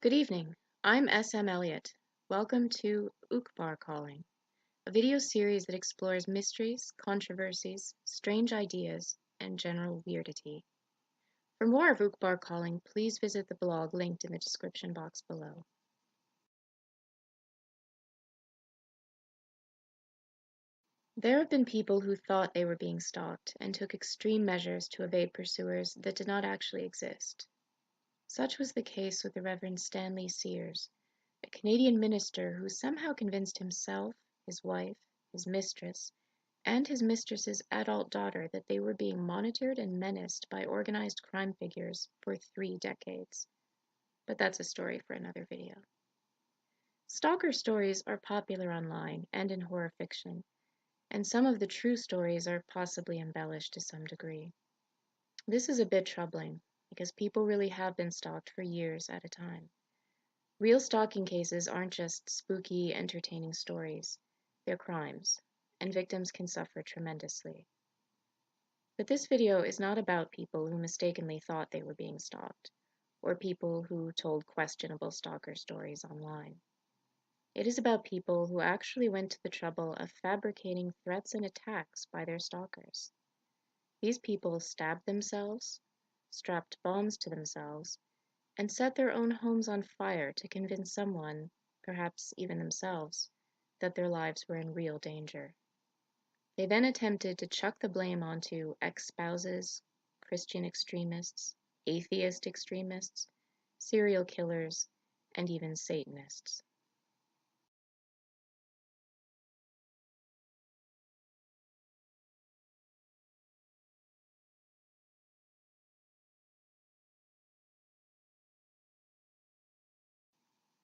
Good evening. I'm S.M. Elliott. Welcome to Ukbar Calling, a video series that explores mysteries, controversies, strange ideas, and general weirdity. For more of Ukbar Calling, please visit the blog linked in the description box below. There have been people who thought they were being stalked and took extreme measures to evade pursuers that did not actually exist. Such was the case with the Reverend Stanley Sears, a Canadian minister who somehow convinced himself, his wife, his mistress, and his mistress's adult daughter that they were being monitored and menaced by organized crime figures for 3 decades. But that's a story for another video. Stalker stories are popular online and in horror fiction, and some of the true stories are possibly embellished to some degree. This is a bit troubling because people really have been stalked for years at a time. Real stalking cases aren't just spooky, entertaining stories, they're crimes, and victims can suffer tremendously. But this video is not about people who mistakenly thought they were being stalked, or people who told questionable stalker stories online. It is about people who actually went to the trouble of fabricating threats and attacks by their stalkers. These people stabbed themselves, strapped bombs to themselves, and set their own homes on fire to convince someone, perhaps even themselves, that their lives were in real danger. They then attempted to chuck the blame onto ex-spouses, Christian extremists, atheist extremists, serial killers, and even Satanists.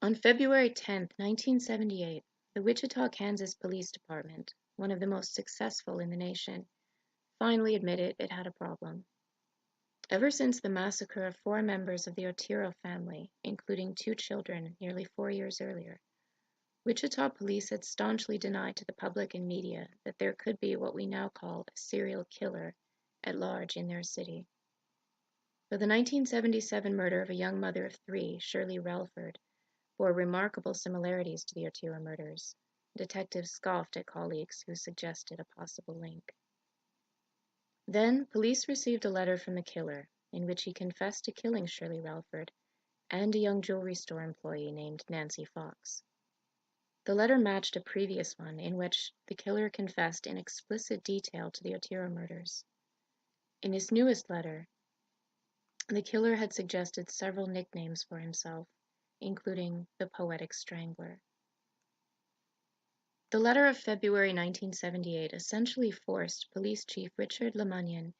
On February 10, 1978, the Wichita, Kansas Police Department, one of the most successful in the nation, finally admitted it had a problem. Ever since the massacre of 4 members of the Otero family, including 2 children nearly 4 years earlier, Wichita police had staunchly denied to the public and media that there could be what we now call a serial killer at large in their city. Though the 1977 murder of a young mother of 3, Shirley Relford, bore remarkable similarities to the Otero murders, detectives scoffed at colleagues who suggested a possible link. Then, police received a letter from the killer in which he confessed to killing Shirley Relford and a young jewelry store employee named Nancy Fox. The letter matched a previous one in which the killer confessed in explicit detail to the Otero murders. In his newest letter, the killer had suggested several nicknames for himself, including the Poetic Strangler. The letter of February 1978 essentially forced Police Chief Richard Lemunyan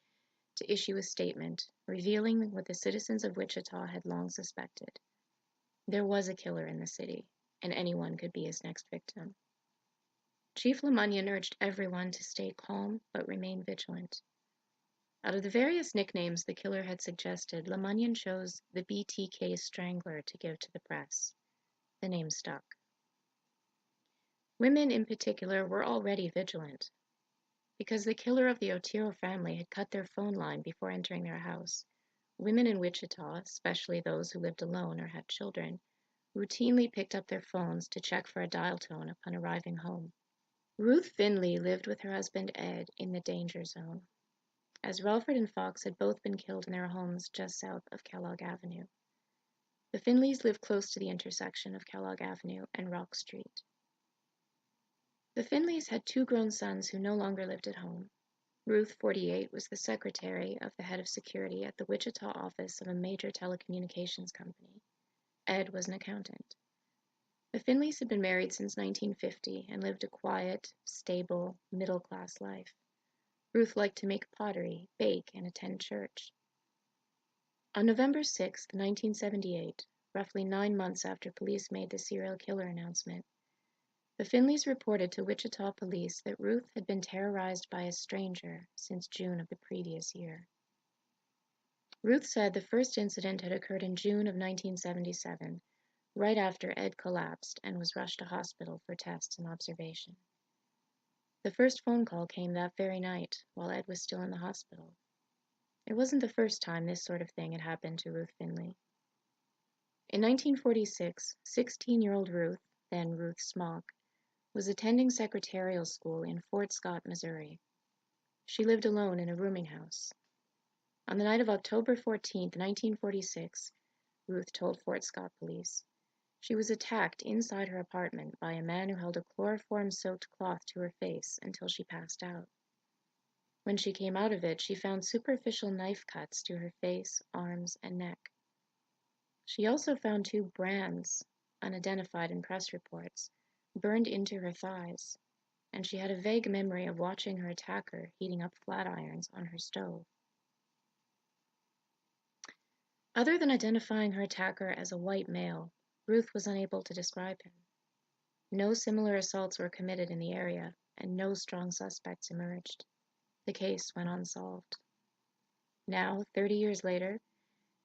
to issue a statement revealing what the citizens of Wichita had long suspected. There was a killer in the city, and anyone could be his next victim. Chief Lemunyan urged everyone to stay calm but remain vigilant. Out of the various nicknames the killer had suggested, Lemunyan chose the BTK Strangler to give to the press. The name stuck. Women in particular were already vigilant. Because the killer of the Otero family had cut their phone line before entering their house, women in Wichita, especially those who lived alone or had children, routinely picked up their phones to check for a dial tone upon arriving home. Ruth Finley lived with her husband Ed in the danger zone, as Relford and Fox had both been killed in their homes just south of Kellogg Avenue. The Finleys lived close to the intersection of Kellogg Avenue and Rock Street. The Finleys had 2 grown sons who no longer lived at home. Ruth, 48, was the secretary of the head of security at the Wichita office of a major telecommunications company. Ed was an accountant. The Finleys had been married since 1950 and lived a quiet, stable, middle-class life. Ruth liked to make pottery, bake, and attend church. On November 6, 1978, roughly 9 months after police made the serial killer announcement, the Finleys reported to Wichita police that Ruth had been terrorized by a stranger since June of the previous year. Ruth said the first incident had occurred in June of 1977, right after Ed collapsed and was rushed to hospital for tests and observation. The first phone call came that very night, while Ed was still in the hospital. It wasn't the first time this sort of thing had happened to Ruth Finley. In 1946, 16-year-old Ruth, then Ruth Smock, was attending secretarial school in Fort Scott, Missouri. She lived alone in a rooming house. On the night of October 14, 1946, Ruth told Fort Scott police, she was attacked inside her apartment by a man who held a chloroform-soaked cloth to her face until she passed out. When she came out of it, she found superficial knife cuts to her face, arms, and neck. She also found two brands, unidentified in press reports, burned into her thighs, and she had a vague memory of watching her attacker heating up flat irons on her stove. Other than identifying her attacker as a white male, Ruth was unable to describe him. No similar assaults were committed in the area, and no strong suspects emerged. The case went unsolved. Now, 30 years later,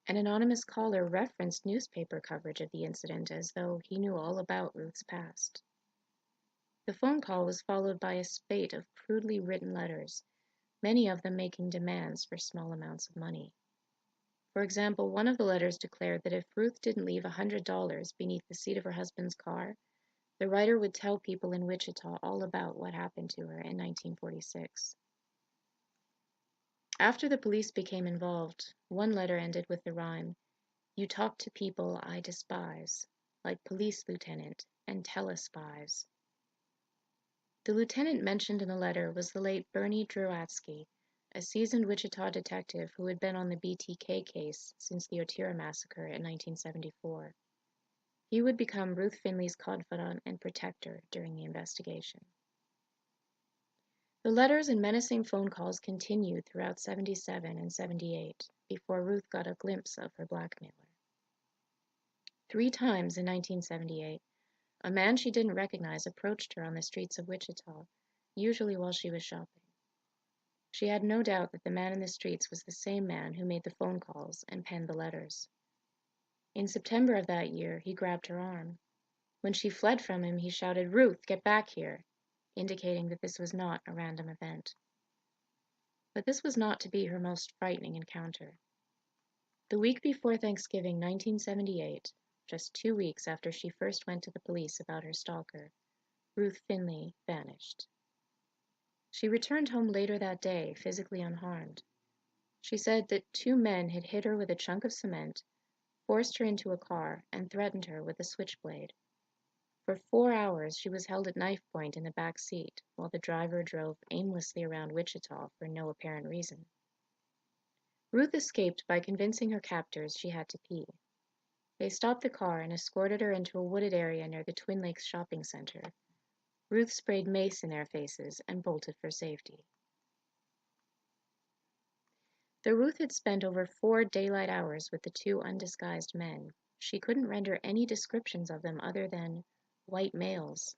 an anonymous caller referenced newspaper coverage of the incident as though he knew all about Ruth's past. The phone call was followed by a spate of crudely written letters, many of them making demands for small amounts of money. For example, one of the letters declared that if Ruth didn't leave $100 beneath the seat of her husband's car, the writer would tell people in Wichita all about what happened to her in 1946. After the police became involved, one letter ended with the rhyme, "You talk to people I despise, like police lieutenant and telespies." The lieutenant mentioned in the letter was the late Bernie Drowatsky, a seasoned Wichita detective who had been on the BTK case since the Otira massacre in 1974. He would become Ruth Finley's confidant and protector during the investigation. The letters and menacing phone calls continued throughout 77 and 78 before Ruth got a glimpse of her blackmailer. 3 times in 1978, a man she didn't recognize approached her on the streets of Wichita, usually while she was shopping. She had no doubt that the man in the streets was the same man who made the phone calls and penned the letters. In September of that year, he grabbed her arm. When she fled from him, he shouted, "Ruth, get back here," indicating that this was not a random event. But this was not to be her most frightening encounter. The week before Thanksgiving 1978, just 2 weeks after she first went to the police about her stalker, Ruth Finley vanished. She returned home later that day, physically unharmed. She said that 2 men had hit her with a chunk of cement, forced her into a car, and threatened her with a switchblade. For 4 hours she was held at knife point in the back seat while the driver drove aimlessly around Wichita for no apparent reason. Ruth escaped by convincing her captors she had to pee. They stopped the car and escorted her into a wooded area near the Twin Lakes Shopping Center. Ruth sprayed mace in their faces and bolted for safety. Though Ruth had spent over 4 daylight hours with the 2 undisguised men, she couldn't render any descriptions of them other than white males.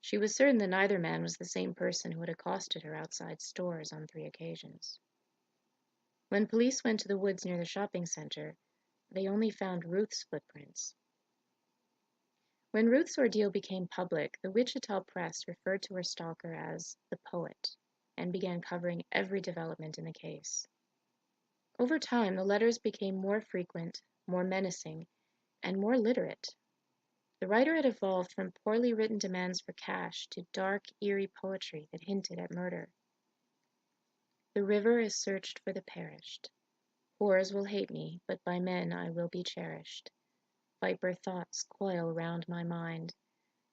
She was certain that neither man was the same person who had accosted her outside stores on 3 occasions. When police went to the woods near the shopping center, they only found Ruth's footprints. When Ruth's ordeal became public, the Wichita press referred to her stalker as the poet and began covering every development in the case. Over time, the letters became more frequent, more menacing, and more literate. The writer had evolved from poorly written demands for cash to dark, eerie poetry that hinted at murder. The river is searched for the perished. Whores will hate me, but by men I will be cherished. Viper thoughts coil round my mind.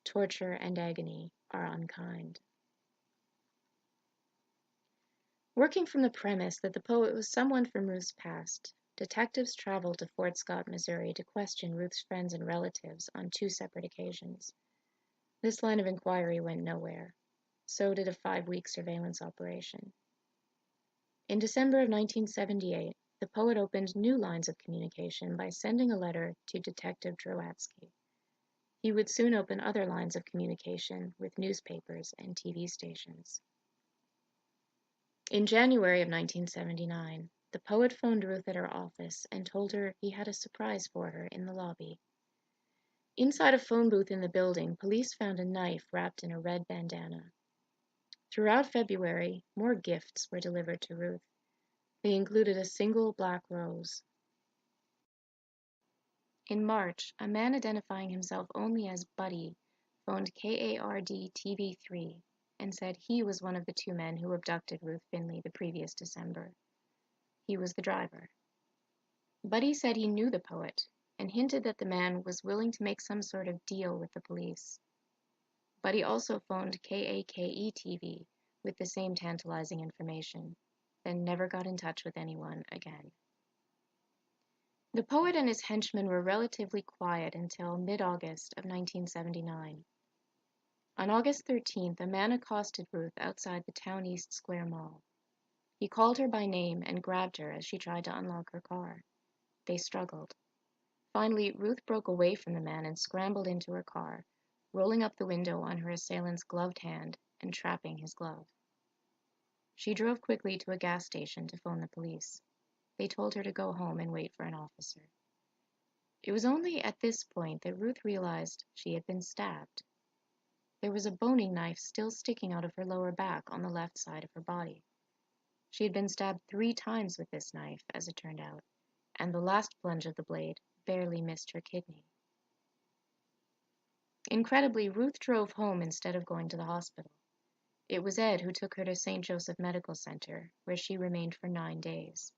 Torture and agony are unkind. Working from the premise that the poet was someone from Ruth's past, detectives traveled to Fort Scott, Missouri to question Ruth's friends and relatives on 2 separate occasions. This line of inquiry went nowhere. So did a 5-week surveillance operation. In December of 1978, the poet opened new lines of communication by sending a letter to Detective Drowatsky. He would soon open other lines of communication with newspapers and TV stations. In January of 1979, the poet phoned Ruth at her office and told her he had a surprise for her in the lobby. Inside a phone booth in the building, police found a knife wrapped in a red bandana. Throughout February, more gifts were delivered to Ruth. They included a single black rose. In March, a man identifying himself only as Buddy phoned KARD TV3 and said he was one of the two men who abducted Ruth Finley the previous December. He was the driver. Buddy said he knew the poet and hinted that the man was willing to make some sort of deal with the police. Buddy also phoned KAKE TV with the same tantalizing information, then never got in touch with anyone again. The poet and his henchmen were relatively quiet until mid-August of 1979. On August 13th, a man accosted Ruth outside the Town East Square Mall. He called her by name and grabbed her as she tried to unlock her car. They struggled. Finally, Ruth broke away from the man and scrambled into her car, rolling up the window on her assailant's gloved hand and trapping his glove. She drove quickly to a gas station to phone the police. They told her to go home and wait for an officer. It was only at this point that Ruth realized she had been stabbed. There was a boning knife still sticking out of her lower back on the left side of her body. She had been stabbed 3 times with this knife, as it turned out, and the last plunge of the blade barely missed her kidney. Incredibly, Ruth drove home instead of going to the hospital. It was Ed who took her to St. Joseph Medical Center, where she remained for 9 days.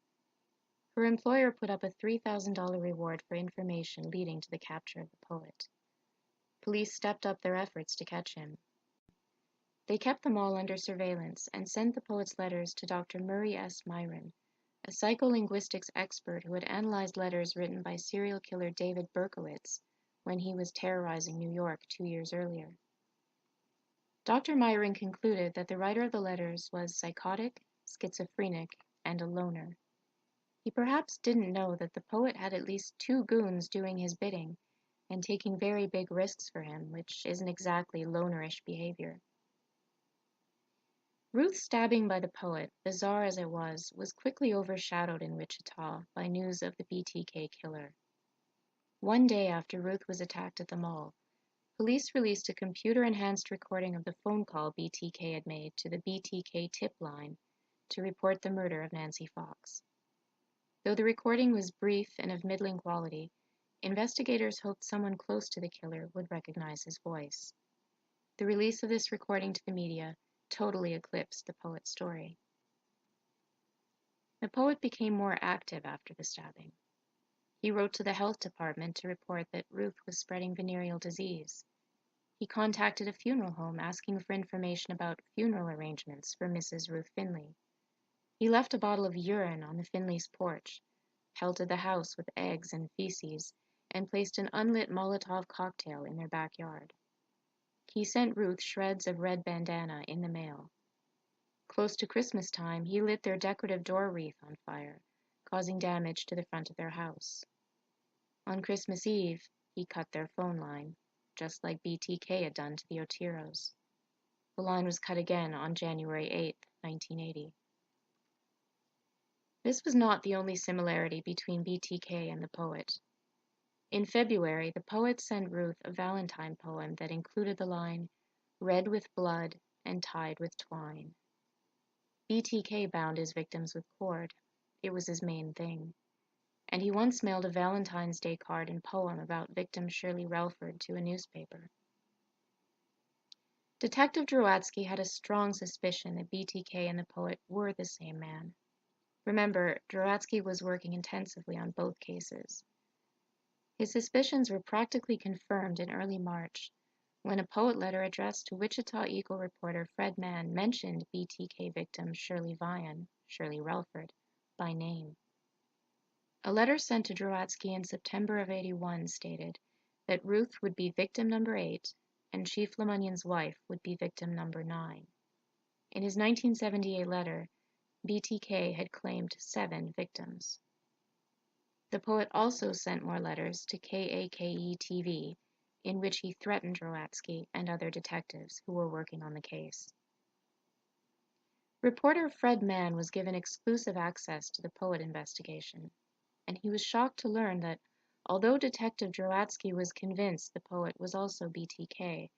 Her employer put up a $3,000 reward for information leading to the capture of the poet. Police stepped up their efforts to catch him. They kept them all under surveillance and sent the poet's letters to Dr. Murray S. Myron, a psycholinguistics expert who had analyzed letters written by serial killer David Berkowitz when he was terrorizing New York 2 years earlier. Dr. Myron concluded that the writer of the letters was psychotic, schizophrenic, and a loner. He perhaps didn't know that the poet had at least 2 goons doing his bidding and taking very big risks for him, which isn't exactly lonerish behavior. Ruth's stabbing by the poet, bizarre as it was quickly overshadowed in Wichita by news of the BTK killer. One day after Ruth was attacked at the mall, police released a computer-enhanced recording of the phone call BTK had made to the BTK tip line to report the murder of Nancy Fox. Though the recording was brief and of middling quality, investigators hoped someone close to the killer would recognize his voice. The release of this recording to the media totally eclipsed the poet's story. The poet became more active after the stabbing. He wrote to the health department to report that Ruth was spreading venereal disease. He contacted a funeral home asking for information about funeral arrangements for Mrs. Ruth Finley. He left a bottle of urine on the Finleys' porch, pelted the house with eggs and feces, and placed an unlit Molotov cocktail in their backyard. He sent Ruth shreds of red bandana in the mail. Close to Christmas time, he lit their decorative door wreath on fire, causing damage to the front of their house. On Christmas Eve, he cut their phone line, just like BTK had done to the Oteros. The line was cut again on January 8, 1980. This was not the only similarity between BTK and the poet. In February, the poet sent Ruth a Valentine poem that included the line, "Red with blood and tied with twine." BTK bound his victims with cord. It was his main thing. And he once mailed a Valentine's Day card and poem about victim Shirley Relford to a newspaper. Detective Drowatsky had a strong suspicion that BTK and the poet were the same man. Remember, Drowatsky was working intensively on both cases. His suspicions were practically confirmed in early March, when a poet letter addressed to Wichita Eagle reporter Fred Mann mentioned BTK victim Shirley Vian, Shirley Relford, by name. A letter sent to Drowatsky in September of '81 stated that Ruth would be victim number 8 and Chief LeMunion's wife would be victim number 9. In his 1978 letter, BTK had claimed 7 victims. The poet also sent more letters to KAKE TV, in which he threatened Drowatsky and other detectives who were working on the case. Reporter Fred Mann was given exclusive access to the poet investigation, and he was shocked to learn that although Detective Drowatsky was convinced the poet was also BTK,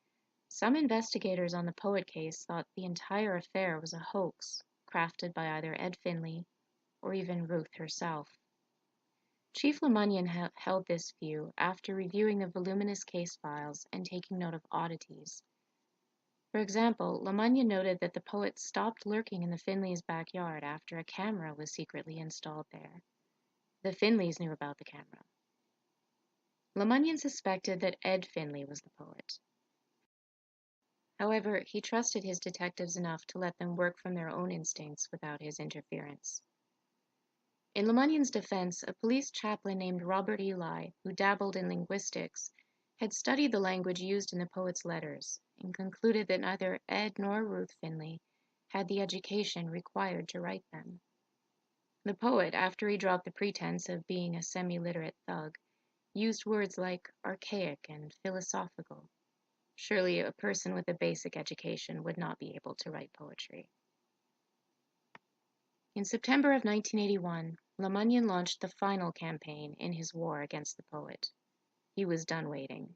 some investigators on the poet case thought the entire affair was a hoax crafted by either Ed Finley or even Ruth herself. Chief Lemunyon held this view after reviewing the voluminous case files and taking note of oddities. For example, Lemunyon noted that the poet stopped lurking in the Finleys' backyard after a camera was secretly installed there. The Finleys knew about the camera. Lemunyon suspected that Ed Finley was the poet. However, he trusted his detectives enough to let them work from their own instincts without his interference. In Lemunyon's defense, a police chaplain named Robert Ely, who dabbled in linguistics, had studied the language used in the poet's letters and concluded that neither Ed nor Ruth Finley had the education required to write them. The poet, after he dropped the pretense of being a semi-literate thug, used words like archaic and philosophical. Surely a person with a basic education would not be able to write poetry. In September of 1981, Lemunyon launched the final campaign in his war against the poet. He was done waiting.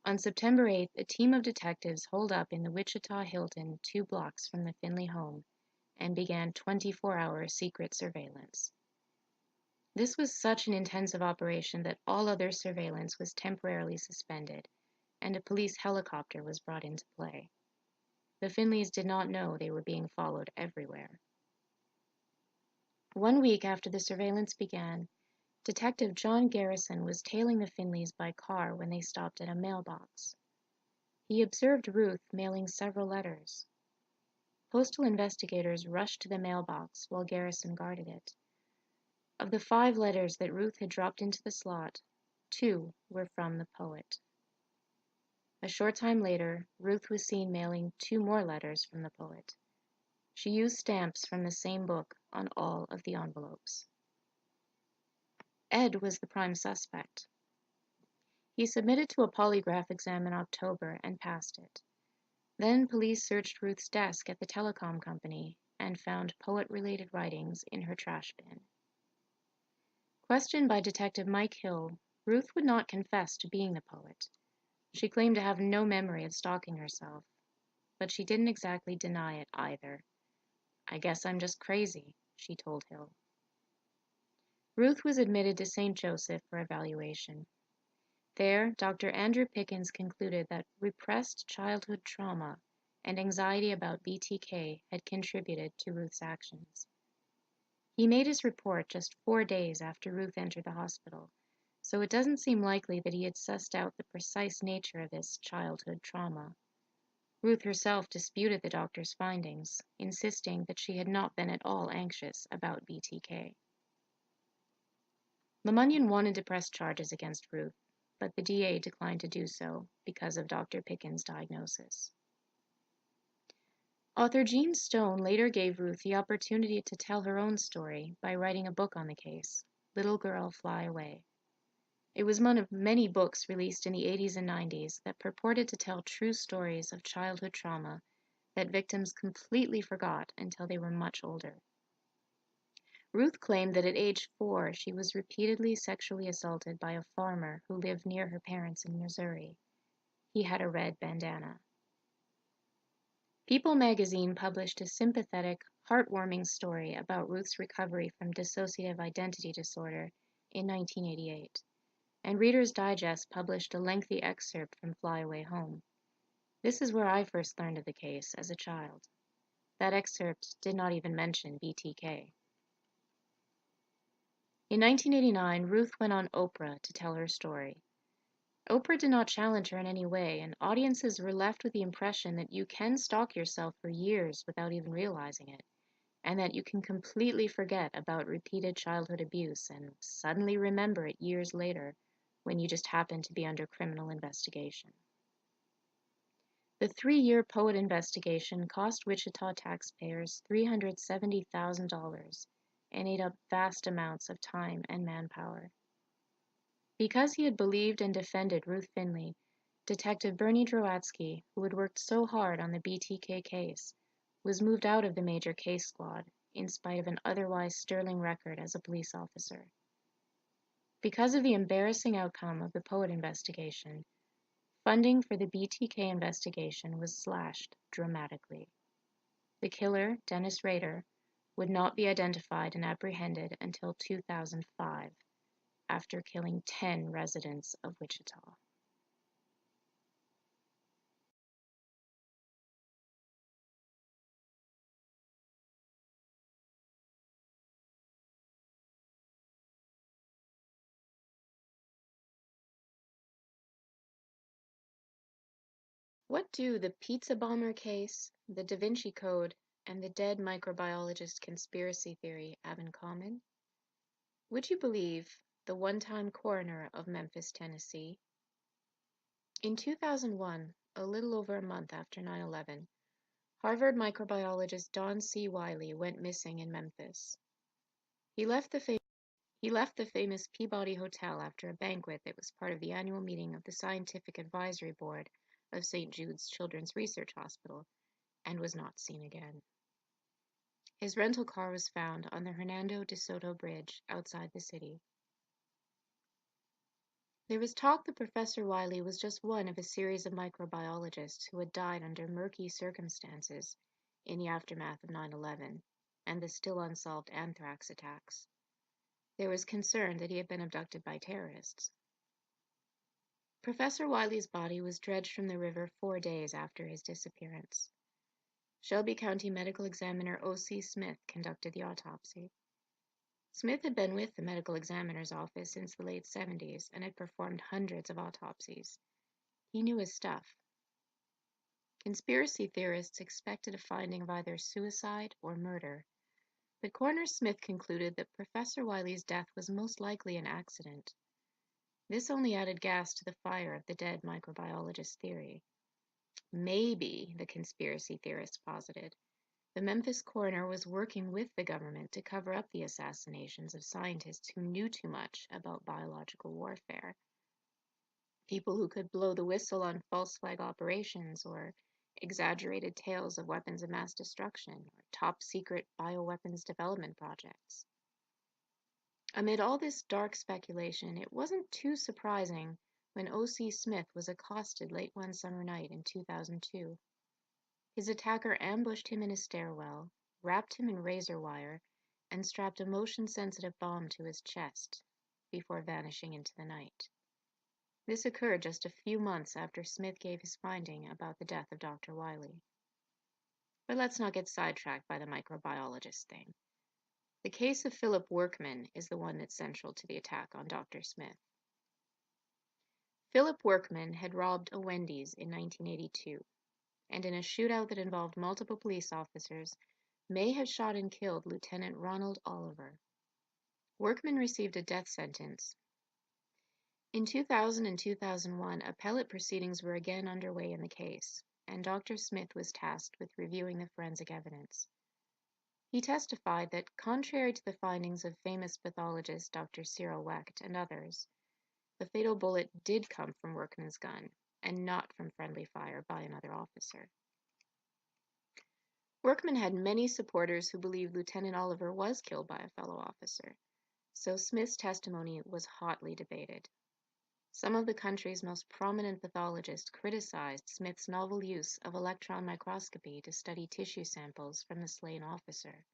On September 8th, a team of detectives holed up in the Wichita Hilton 2 blocks from the Finley home and began 24-hour secret surveillance. This was such an intensive operation that all other surveillance was temporarily suspended, and a police helicopter was brought into play. The Finleys did not know they were being followed everywhere. 1 week after the surveillance began, Detective John Garrison was tailing the Finleys by car when they stopped at a mailbox. He observed Ruth mailing several letters. Postal investigators rushed to the mailbox while Garrison guarded it. Of the 5 letters that Ruth had dropped into the slot, 2 were from the poet. A short time later, Ruth was seen mailing 2 more letters from the poet. She used stamps from the same book on all of the envelopes. Ed was the prime suspect. He submitted to a polygraph exam in October and passed it. Then police searched Ruth's desk at the telecom company and found poet-related writings in her trash bin. Questioned by Detective Mike Hill, Ruth would not confess to being the poet. She claimed to have no memory of stalking herself, but she didn't exactly deny it either. "I guess I'm just crazy," she told Hill. Ruth was admitted to St. Joseph for evaluation. There, Dr. Andrew Pickens concluded that repressed childhood trauma and anxiety about BTK had contributed to Ruth's actions. He made his report just 4 days after Ruth entered the hospital, so it doesn't seem likely that he had sussed out the precise nature of this childhood trauma. Ruth herself disputed the doctor's findings, insisting that she had not been at all anxious about BTK. Lemunyon wanted to press charges against Ruth, but the DA declined to do so because of Dr. Pickens' diagnosis. Author Jean Stone later gave Ruth the opportunity to tell her own story by writing a book on the case, Little Girl Fly Away. It was one of many books released in the 80s and 90s that purported to tell true stories of childhood trauma that victims completely forgot until they were much older. Ruth claimed that at age 4 she was repeatedly sexually assaulted by a farmer who lived near her parents in Missouri. He had a red bandana. People magazine published a sympathetic, heartwarming story about Ruth's recovery from dissociative identity disorder in 1988, and Reader's Digest published a lengthy excerpt from Fly Away Home. This is where I first learned of the case as a child. That excerpt did not even mention BTK. In 1989, Ruth went on Oprah to tell her story. Oprah did not challenge her in any way, and audiences were left with the impression that you can stalk yourself for years without even realizing it, and that you can completely forget about repeated childhood abuse and suddenly remember it years later when you just happen to be under criminal investigation. The 3-year poet investigation cost Wichita taxpayers $370,000 and ate up vast amounts of time and manpower. Because he had believed and defended Ruth Finley, Detective Bernie Drowatsky, who had worked so hard on the BTK case, was moved out of the major case squad in spite of an otherwise sterling record as a police officer. Because of the embarrassing outcome of the poet investigation, funding for the BTK investigation was slashed dramatically. The killer, Dennis Rader, would not be identified and apprehended until 2005, after killing 10 residents of Wichita. What do the pizza bomber case, the Da Vinci Code, and the dead microbiologist conspiracy theory have in common? Would you believe the one-time coroner of Memphis, Tennessee? In 2001, a little over a month after 9/11, Harvard microbiologist Don C. Wiley went missing in Memphis. He left the famous Peabody Hotel after a banquet that was part of the annual meeting of the Scientific Advisory Board of St. Jude's Children's Research Hospital and was not seen again. His rental car was found on the Hernando de Soto Bridge outside the city. There was talk that Professor Wiley was just one of a series of microbiologists who had died under murky circumstances in the aftermath of 9/11 and the still unsolved anthrax attacks. There was concern that he had been abducted by terrorists. Professor Wiley's body was dredged from the river 4 days after his disappearance. Shelby County Medical Examiner O.C. Smith conducted the autopsy. Smith had been with the medical examiner's office since the late 70s and had performed hundreds of autopsies. He knew his stuff. Conspiracy theorists expected a finding of either suicide or murder, but Coroner Smith concluded that Professor Wiley's death was most likely an accident. This only added gas to the fire of the dead microbiologist theory. Maybe, the conspiracy theorists posited, the Memphis coroner was working with the government to cover up the assassinations of scientists who knew too much about biological warfare. People who could blow the whistle on false flag operations or exaggerated tales of weapons of mass destruction or top secret bioweapons development projects. Amid all this dark speculation, it wasn't too surprising when O.C. Smith was accosted late one summer night in 2002. His attacker ambushed him in a stairwell, wrapped him in razor wire, and strapped a motion-sensitive bomb to his chest before vanishing into the night. This occurred just a few months after Smith gave his finding about the death of Dr. Wiley. But let's not get sidetracked by the microbiologist thing. The case of Philip Workman is the one that's central to the attack on Dr. Smith. Philip Workman had robbed a Wendy's in 1982, and in a shootout that involved multiple police officers, may have shot and killed Lieutenant Ronald Oliver. Workman received a death sentence. In 2000 and 2001, appellate proceedings were again underway in the case, and Dr. Smith was tasked with reviewing the forensic evidence. He testified that, contrary to the findings of famous pathologist Dr. Cyril Wecht and others, the fatal bullet did come from Workman's gun and not from friendly fire by another officer. Workman had many supporters who believed Lieutenant Oliver was killed by a fellow officer, so Smith's testimony was hotly debated. Some of the country's most prominent pathologists criticized Smith's novel use of electron microscopy to study tissue samples from the slain officer.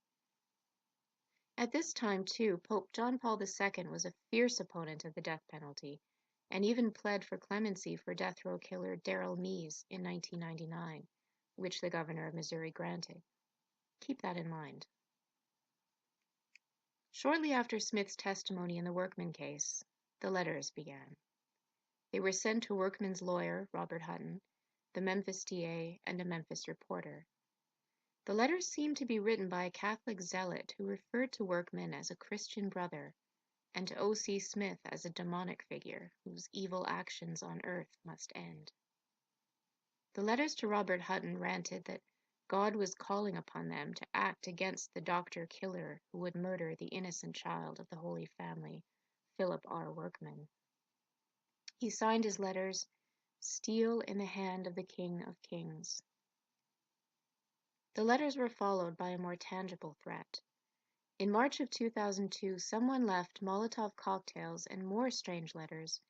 At this time, too, Pope John Paul II was a fierce opponent of the death penalty and even pled for clemency for death row killer Darrell Meese in 1999, which the governor of Missouri granted. Keep that in mind. Shortly after Smith's testimony in the Workman case, the letters began. They were sent to Workman's lawyer, Robert Hutton, the Memphis DA, and a Memphis reporter. The letters seemed to be written by a Catholic zealot who referred to Workman as a Christian brother and to O.C. Smith as a demonic figure whose evil actions on earth must end. The letters to Robert Hutton ranted that God was calling upon them to act against the doctor-killer who would murder the innocent child of the Holy Family, Philip R. Workman. He signed his letters, "Steel in the hand of the King of Kings." The letters were followed by a more tangible threat. In March of 2002, someone left Molotov cocktails and more strange letters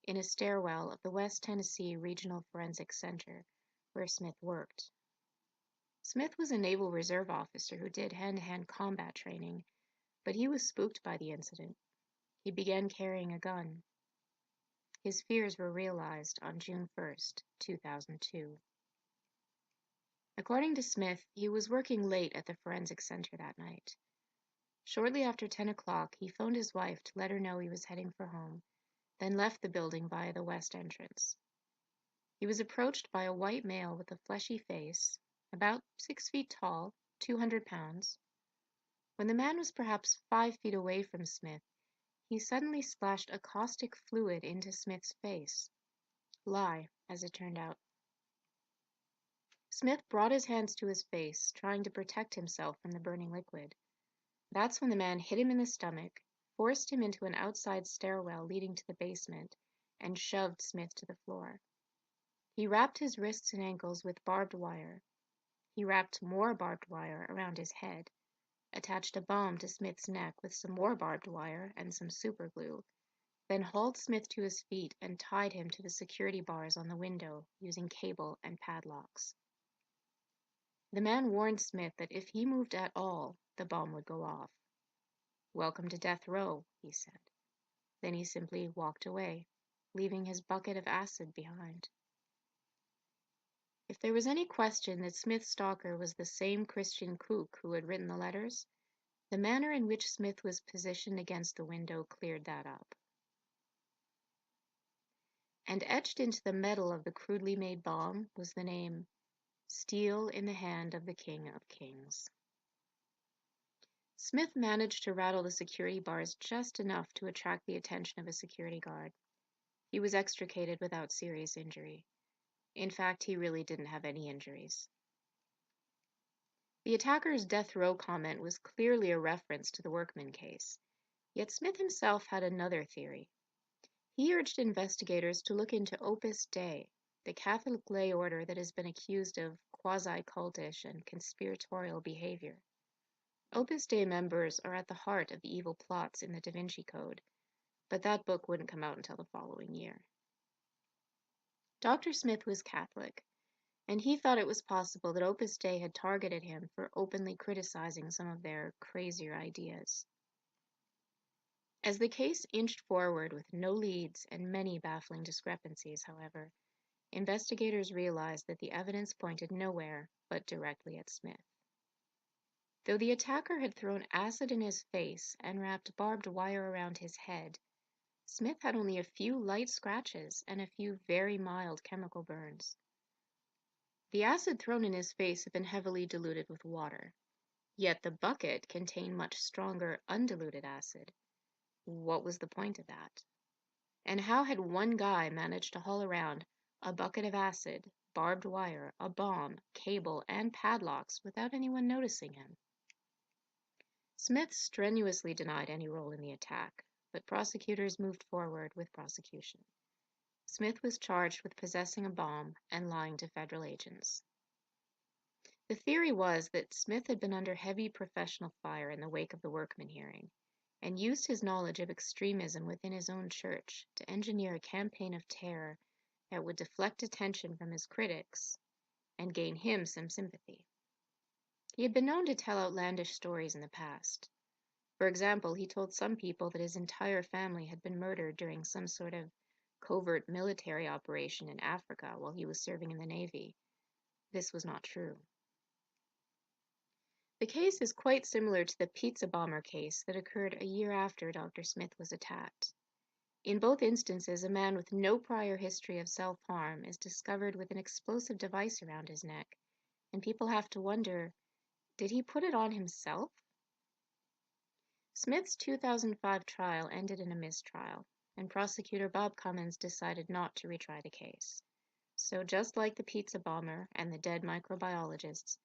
in a stairwell of the West Tennessee Regional Forensic Center, where Smith worked. Smith was a Naval Reserve officer who did hand-to-hand combat training, but he was spooked by the incident. he began carrying a gun. His fears were realized on June 1st, 2002. According to Smith, he was working late at the forensic center that night. Shortly after 10 o'clock, he phoned his wife to let her know he was heading for home, then left the building via the west entrance. He was approached by a white male with a fleshy face, about 6 feet tall, 200 pounds. When the man was perhaps 5 feet away from Smith, he suddenly splashed a caustic fluid into Smith's face. Lye, as it turned out. Smith brought his hands to his face, trying to protect himself from the burning liquid. That's when the man hit him in the stomach, forced him into an outside stairwell leading to the basement, and shoved Smith to the floor. He wrapped his wrists and ankles with barbed wire. He wrapped more barbed wire around his head, attached a bomb to Smith's neck with some more barbed wire and some superglue, then hauled Smith to his feet and tied him to the security bars on the window using cable and padlocks. The man warned Smith that if he moved at all, the bomb would go off. "Welcome to death row," he said. Then he simply walked away, leaving his bucket of acid behind. If there was any question that Smith's stalker was the same Christian kook who had written the letters, the manner in which Smith was positioned against the window cleared that up. And etched into the metal of the crudely made bomb was the name, "Steel in the Hand of the King of Kings." Smith managed to rattle the security bars just enough to attract the attention of a security guard. He was extricated without serious injury. In fact, he really didn't have any injuries. The attacker's death row comment was clearly a reference to the Workman case, yet Smith himself had another theory. He urged investigators to look into Opus Dei, the Catholic lay order that has been accused of quasi-cultish and conspiratorial behavior. Opus Dei members are at the heart of the evil plots in the Da Vinci Code, but that book wouldn't come out until the following year. Dr. Smith was Catholic, and he thought it was possible that Opus Dei had targeted him for openly criticizing some of their crazier ideas. As the case inched forward with no leads and many baffling discrepancies, however, investigators realized that the evidence pointed nowhere but directly at Smith. Though the attacker had thrown acid in his face and wrapped barbed wire around his head, Smith had only a few light scratches and a few very mild chemical burns. The acid thrown in his face had been heavily diluted with water, yet the bucket contained much stronger undiluted acid. What was the point of that? And how had one guy managed to haul around a bucket of acid, barbed wire, a bomb, cable, and padlocks without anyone noticing him? Smith strenuously denied any role in the attack, but prosecutors moved forward with prosecution. Smith was charged with possessing a bomb and lying to federal agents. The theory was that Smith had been under heavy professional fire in the wake of the Workman hearing, and used his knowledge of extremism within his own church to engineer a campaign of terror that would deflect attention from his critics and gain him some sympathy. He had been known to tell outlandish stories in the past. For example, he told some people that his entire family had been murdered during some sort of covert military operation in Africa while he was serving in the Navy. This was not true. The case is quite similar to the pizza bomber case that occurred a year after Dr. Smith was attacked. In both instances, a man with no prior history of self-harm is discovered with an explosive device around his neck, and people have to wonder, did he put it on himself? Smith's 2005 trial ended in a mistrial, and prosecutor Bob Cummins decided not to retry the case. So just like the pizza bomber and the dead microbiologists,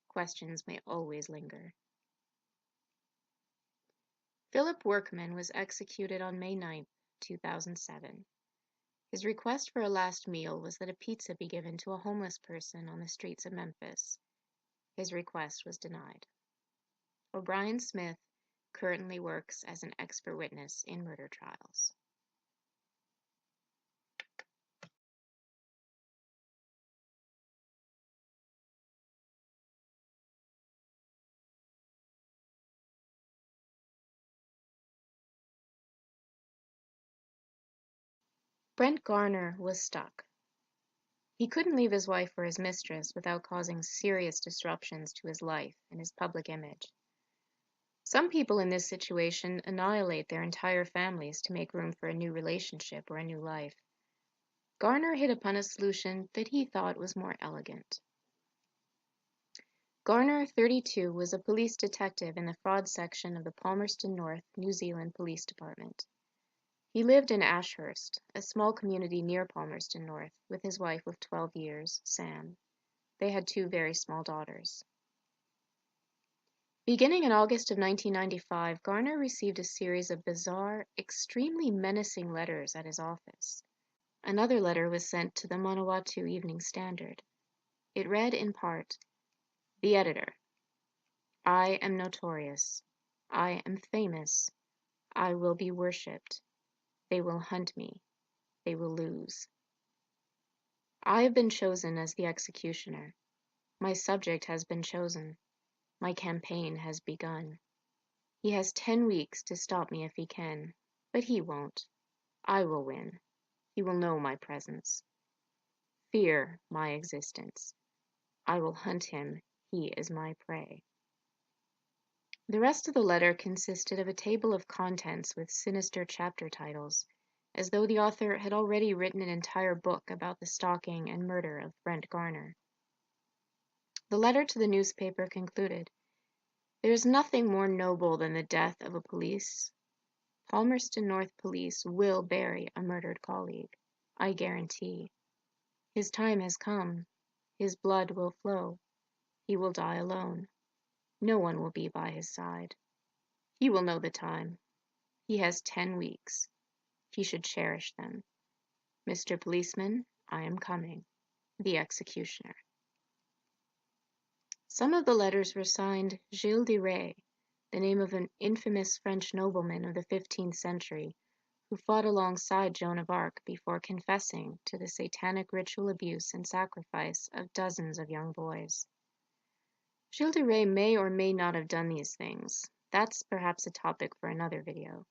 questions may always linger. Philip Workman was executed on May 9, 2007. His request for a last meal was that a pizza be given to a homeless person on the streets of Memphis. His request was denied. O'Brien Smith currently works as an expert witness in murder trials. Brent Garner was stuck. He couldn't leave his wife or his mistress without causing serious disruptions to his life and his public image. Some people in this situation annihilate their entire families to make room for a new relationship or a new life. Garner hit upon a solution that he thought was more elegant. Garner, 32, was a police detective in the fraud section of the Palmerston North, New Zealand Police Department. He lived in Ashurst, a small community near Palmerston North, with his wife of 12 years, Sam. They had 2 very small daughters. Beginning in August of 1995, Garner received a series of bizarre, extremely menacing letters at his office. Another letter was sent to the Manawatu Evening Standard. It read in part, "The Editor. I am notorious. I am famous. I will be worshipped. They will hunt me. They will lose. I have been chosen as the executioner. My subject has been chosen. My campaign has begun. He has 10 weeks to stop me if he can, but he won't. I will win. He will know my presence. Fear my existence. I will hunt him. He is my prey." The rest of the letter consisted of a table of contents with sinister chapter titles, as though the author had already written an entire book about the stalking and murder of Brent Garner. The letter to the newspaper concluded, "There is nothing more noble than the death of a police. Palmerston North Police will bury a murdered colleague, I guarantee. His time has come. His blood will flow. He will die alone. No one will be by his side. He will know the time. He has 10 weeks. He should cherish them. Mr. Policeman, I am coming. The Executioner." Some of the letters were signed Gilles de Rais, the name of an infamous French nobleman of the 15th century who fought alongside Joan of Arc before confessing to the satanic ritual abuse and sacrifice of dozens of young boys. Gilles de Rais may or may not have done these things. That's perhaps a topic for another video.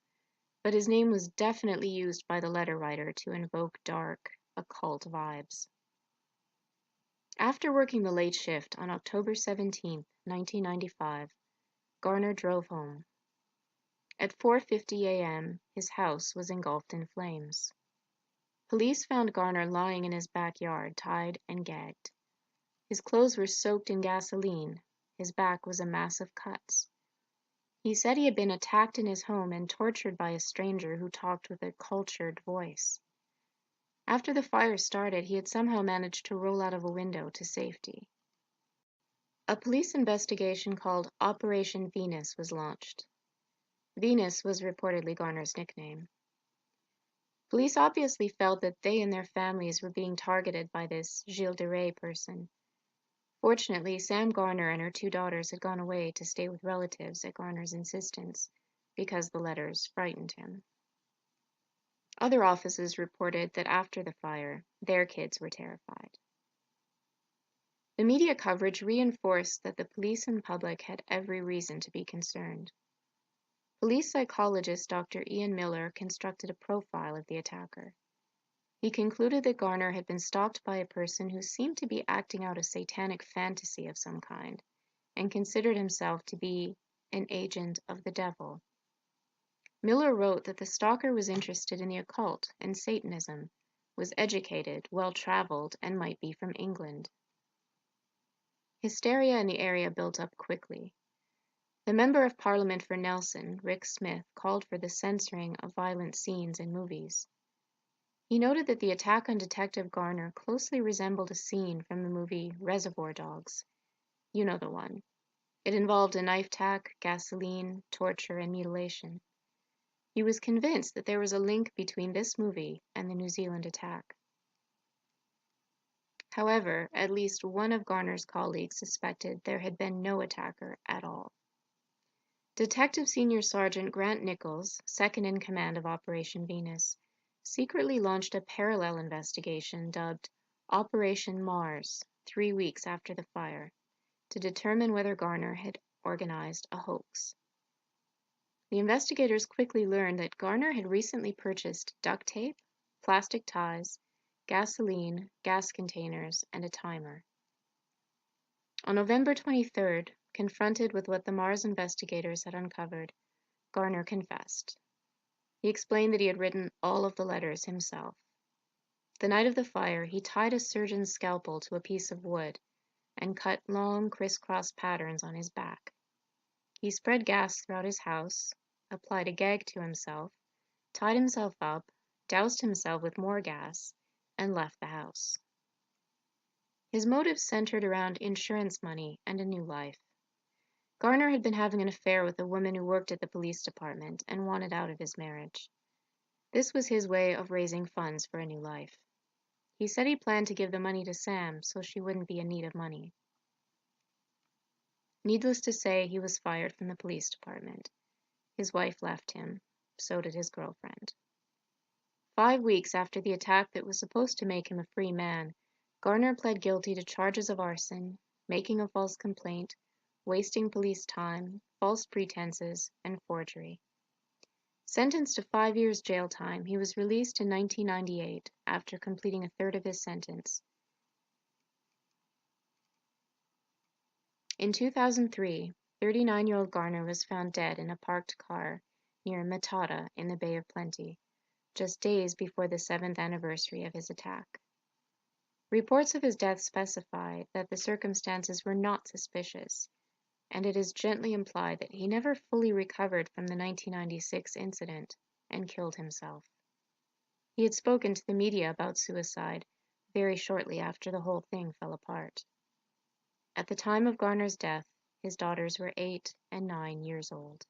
But his name was definitely used by the letter writer to invoke dark, occult vibes. After working the late shift on October 17, 1995, Garner drove home. At 4:50 a.m., his house was engulfed in flames. Police found Garner lying in his backyard, tied and gagged. His clothes were soaked in gasoline. His back was a mass of cuts. He said he had been attacked in his home and tortured by a stranger who talked with a cultured voice. After the fire started, he had somehow managed to roll out of a window to safety. A police investigation called Operation Venus was launched. Venus was reportedly Garner's nickname. Police obviously felt that they and their families were being targeted by this Gilles de Rais person. Fortunately, Sam Garner and her 2 daughters had gone away to stay with relatives at Garner's insistence because the letters frightened him. Other offices reported that after the fire, their kids were terrified. The media coverage reinforced that the police and public had every reason to be concerned. Police psychologist Dr. Ian Miller constructed a profile of the attacker. He concluded that Garner had been stalked by a person who seemed to be acting out a satanic fantasy of some kind, and considered himself to be an agent of the devil. Miller wrote that the stalker was interested in the occult and Satanism, was educated, well-traveled, and might be from England. Hysteria in the area built up quickly. The Member of Parliament for Nelson, Rick Smith, called for the censoring of violent scenes in movies. He noted that the attack on Detective Garner closely resembled a scene from the movie Reservoir Dogs. You know the one. It involved a knife attack, gasoline, torture, and mutilation. He was convinced that there was a link between this movie and the New Zealand attack. However, at least one of Garner's colleagues suspected there had been no attacker at all. Detective Senior Sergeant Grant Nichols, second in command of Operation Venus, secretly launched a parallel investigation dubbed Operation Mars 3 weeks after the fire to determine whether Garner had organized a hoax. The investigators quickly learned that Garner had recently purchased duct tape, plastic ties, gasoline, gas containers, and a timer. On November 23rd, confronted with what the Mars investigators had uncovered, Garner confessed. He explained that he had written all of the letters himself. The night of the fire, he tied a surgeon's scalpel to a piece of wood and cut long crisscross patterns on his back. He spread gas throughout his house, applied a gag to himself, tied himself up, doused himself with more gas, and left the house. His motives centered around insurance money and a new life. Garner had been having an affair with a woman who worked at the police department and wanted out of his marriage. This was his way of raising funds for a new life. He said he planned to give the money to Sam so she wouldn't be in need of money. Needless to say, he was fired from the police department. His wife left him. So did his girlfriend. 5 weeks after the attack that was supposed to make him a free man, Garner pled guilty to charges of arson, making a false complaint, wasting police time, false pretenses, and forgery. Sentenced to 5 years jail time, he was released in 1998 after completing a third of his sentence. In 2003, 39-year-old Garner was found dead in a parked car near Matata in the Bay of Plenty, just days before the 7th anniversary of his attack. Reports of his death specify that the circumstances were not suspicious, and it is gently implied that he never fully recovered from the 1996 incident and killed himself. He had spoken to the media about suicide very shortly after the whole thing fell apart. At the time of Garner's death, his daughters were 8 and 9 years old.